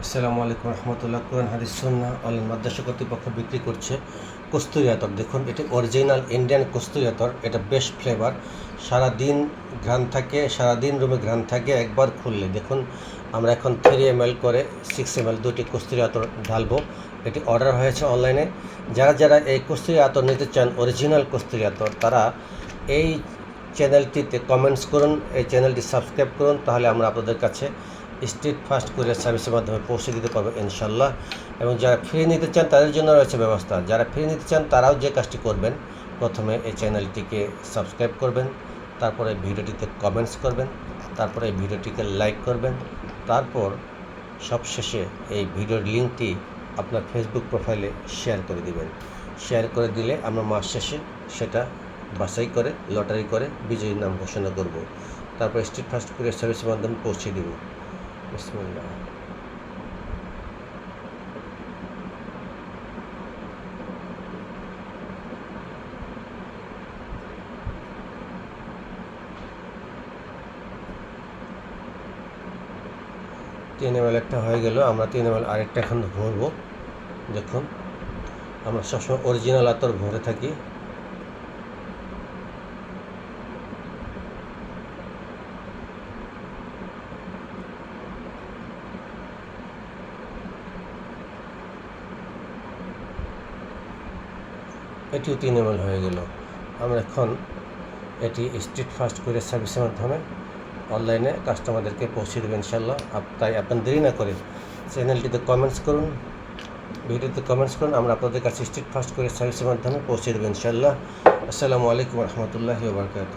আসসালামু আলাইকুম রহমতুল্লাহ। কোরআন হাদিস সুন্নাহ অনলাইন মাদ্রাসা কর্তৃপক্ষ বিক্রি করছে কস্তুরি আতর। দেখুন, এটি অরিজিনাল ইন্ডিয়ান কস্তুরি আতর। এটা বেস্ট ফ্লেভার, সারাদিন ঘ্রাণ থাকে, সারাদিন রুমে ঘ্রাণ থাকে। একবার খুললে দেখুন, আমরা এখন 3 ml করে 6 ml দুটি কস্তুরি আতর ঢালবো। এটি অর্ডার হয়েছে অনলাইনে। যারা এই কস্তুরি আতর নিতে চান, অরিজিনাল কস্তুরি আতর, তারা এই চ্যানেলটিতে কমেন্টস করুন, এই চ্যানেলটি সাবস্ক্রাইব করুন। তাহলে আমরা আপনাদের কাছে স্ট্রিট ফাস্ট কুরিয়ার সার্ভিসের মাধ্যমে পৌঁছে দিতে পারবো ইনশাল্লাহ। এবং যারা ফ্রি নিতে চান তাদের জন্য রয়েছে ব্যবস্থা। যারা ফ্রি নিতে চান তারাও যে কাজটি করবেন, প্রথমে এই চ্যানেলটিকে সাবস্ক্রাইব করবেন, তারপরে ভিডিওটিতে কমেন্টস করবেন, তারপরে এই ভিডিওটিকে লাইক করবেন, তারপর সবশেষে এই ভিডিওর লিঙ্কটি আপনার ফেসবুক প্রোফাইলে শেয়ার করে দিবেন। শেয়ার করে দিলে আমরা মাস শেষে সেটা বাছাই করে লটারি করে বিজয়ীর নাম ঘোষণা করব। তারপর স্ট্রিট ফাস্ট কুরিয়ার সার্ভিসের মাধ্যমে পৌঁছে দেব। বিসমিল্লাহ। তিন ml একটা হয়ে গেল, আমরা 3 ml আরেকটা এখন ভরবো। দেখুন, আমরা সবসময় অরিজিনাল আতর ভরে থাকি। এটিও 3 ml হয়ে গেল। আমরা এখন এটি স্ট্রিট ফাস্ট কুরিয়ার সার্ভিসের মাধ্যমে অনলাইনে কাস্টমারদেরকে পৌঁছে দেবেন ইনশাল্লাহ। তাই আপনার দেরি না করে চ্যানেলটিতে কমেন্টস করুন, ভিডিওতে কমেন্টস করুন, আমরা আপনাদের কাছে স্ট্রিট ফাস্ট কুরিয়ার সার্ভিসের মাধ্যমে পৌঁছে দেবেন ইনশাল্লাহ। আসসালামু আলাইকুম রহমতুল্লাহি ওয়া বারাকাতুহু।